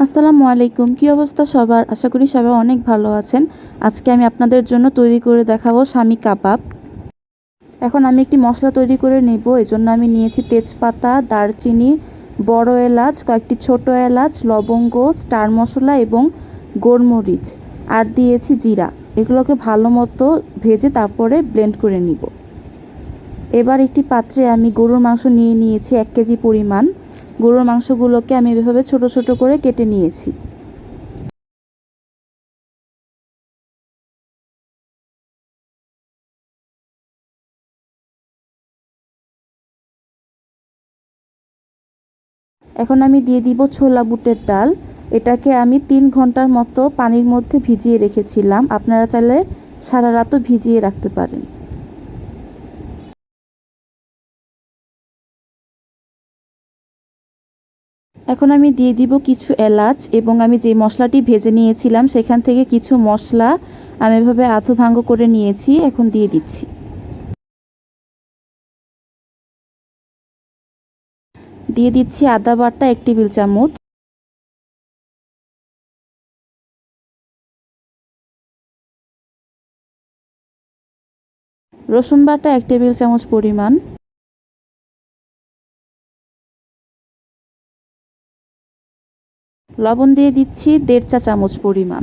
আসসালামু আলাইকুম। কি অবস্থা সবার? আশা করি সবাই অনেক ভালো আছেন। আজকে আমি আপনাদের জন্য তৈরি করে দেখাবো শামী কাবাব। এখন আমি একটি মশলা তৈরি করে নেব। এজন্য আমি নিয়েছি তেজপাতা, দারচিনি, বড় এলাচ, কয়েকটি ছোট এলাচ, লবঙ্গ, স্টার মশলা এবং গোলমরিচ আর দিয়েছি জিরা। এগুলোকে ভালো মতো ভেজে তারপরে ব্লেন্ড করে নিব। এবার একটি পাত্রে আমি গরুর মাংস নিয়ে নিয়েছি 1 কেজি পরিমাণ। গরুর মাংসগুলোকে আমি এভাবে ছোট ছোট করে কেটে নিয়েছি। এখন আমি দিয়ে দিব ছোলা বুটের ডাল। এটাকে আমি 3 ঘন্টার মতো পানির মধ্যে ভিজিয়ে রেখেছিলাম। আপনারা চাইলে সারা রাতও ভিজিয়ে রাখতে পারেন। এখন আমি দিয়ে দিব কিছু এলাচ এবং আমি যে মশলাটি ভেজে নিয়েছিলাম সেখান থেকে কিছু মশলা আমি এভাবে আধো ভাঙ্গ করে নিয়েছি, এখন দিয়ে দিচ্ছি। দিয়ে দিচ্ছি আদা বাটা 1 টেবিল চামচ, রসুন বাটা 1 টেবিল চামচ পরিমাণ, লবণ দিয়ে দিচ্ছি 1.5 চা চামচ পরিমাণ,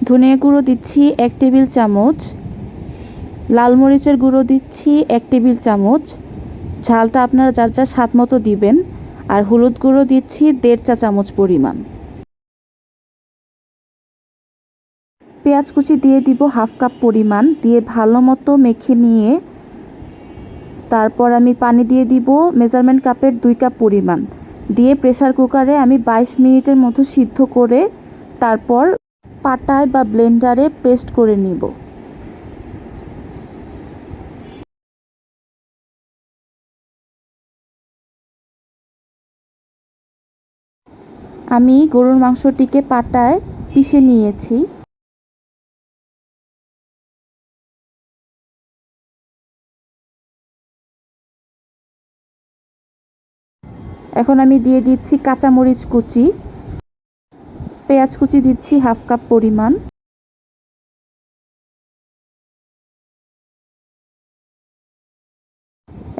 ধনিয়া গুঁড়ো দিচ্ছি 1 টেবিল চামচ, লাল মরিচের গুঁড়ো দিচ্ছি 1 টেবিল চামচ, ঝালটা আপনারা যার যার স্বাদ মতো দিবেন, আর হলুদ গুঁড়ো দিচ্ছি 1.5 চা চামচ পরিমাণ। পেঁয়াজ কুচি দিয়ে দিব 1/2 কাপ পরিমাণ, দিয়ে ভালো মতো মেখে নিয়ে তারপর আমি পানি দিয়ে দিব মেজারমেন্ট কাপের 2 কাপ পরিমাণ, দিয়ে প্রেসার কুকারে আমি 22 মিনিটের মতো সিদ্ধ করে তারপর পাটায় বা ব্লেন্ডারে পেস্ট করে নিব। আমি গরুর মাংসটিকে পাটায় পিষে নিয়েছি। এখন আমি দিয়ে দিচ্ছি কাঁচামরিচ কুচি, পেঁয়াজ কুচি দিচ্ছি 1/2 কাপ পরিমাণ,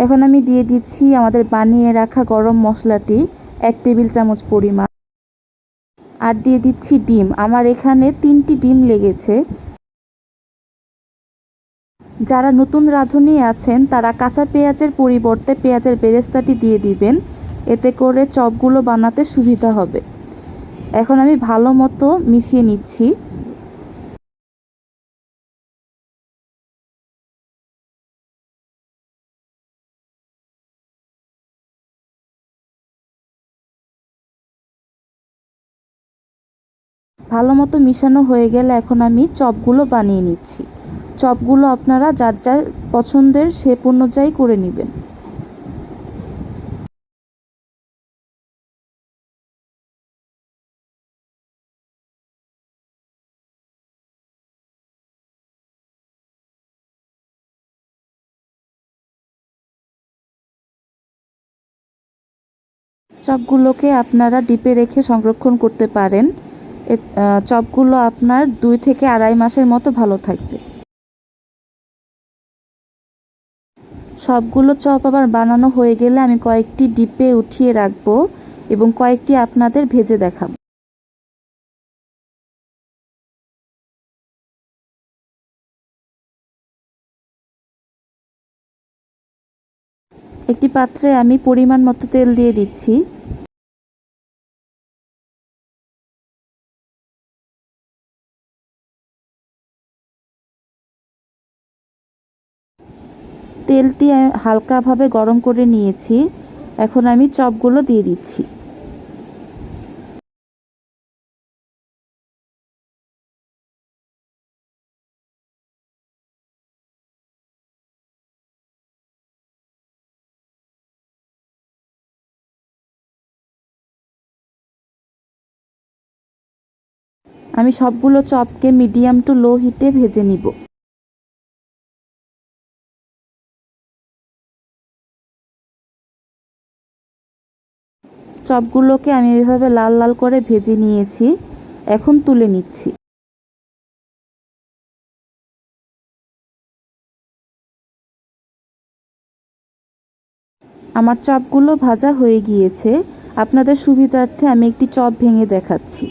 এখন আমি দিয়ে দিচ্ছি আমাদের বানিয়ে রাখা গরম মশলাটি 1 টেবিল চামচ পরিমাণ, আর দিয়ে দিচ্ছি ডিম। আমার এখানে 3টি ডিম লেগেছে। যারা নতুন রাঁধুনি আছেন তারা কাঁচা পেঁয়াজের পরিবর্তে পেঁয়াজের বেরেস্তাটি দিয়ে দিবেন, এতে করে চপগুলো বানাতে সুবিধা হবে। এখন আমি ভালো মতো মিশিয়ে নিচ্ছি। ভালো মতো মিশানো হয়ে গেলে এখন আমি চপগুলো বানিয়ে নিচ্ছি। চপগুলো আপনারা যার যার পছন্দের শেপ অনুযায়ী করে নেবেন। চপগুলোকে আপনারা ডিপে রেখে সংরক্ষণ করতে পারেন। চপগুলো আপনার 2 থেকে 2.5 মাসের মতো ভালো থাকবে। সবগুলো চপ আবার বানানো হয়ে গেলে আমি কয়েকটি ডিপে উঠিয়ে রাখবো এবং কয়েকটি আপনাদের ভেজে দেখাবো। একটি পাত্রে আমি পরিমাণ মতো তেল দিয়ে দিচ্ছি। তেলটি হালকাভাবে গরম করে নিয়েছি। এখন আমি চপগুলো দিয়ে দিচ্ছি। আমি সবগুলো চপকে মিডিয়াম টু লো হিটে ভেজে নিব। চপগুলোকে আমি এভাবে লাল লাল করে ভেজে নিয়েছি, এখন তুলে নিচ্ছি। আমার চপগুলো ভাজা হয়ে গিয়েছে। আপনাদের সুবিধার্থে আমি একটি চপ ভেঙে দেখাচ্ছি।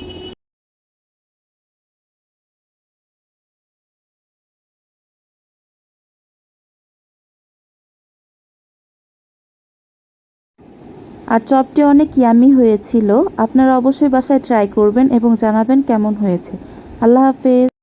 আর চপটি অনেক ইয়ামি হয়েছিল। আপনারা অবশ্যই বাসায় ট্রাই করবেন এবং জানাবেন কেমন হয়েছে। আল্লাহ হাফেজ।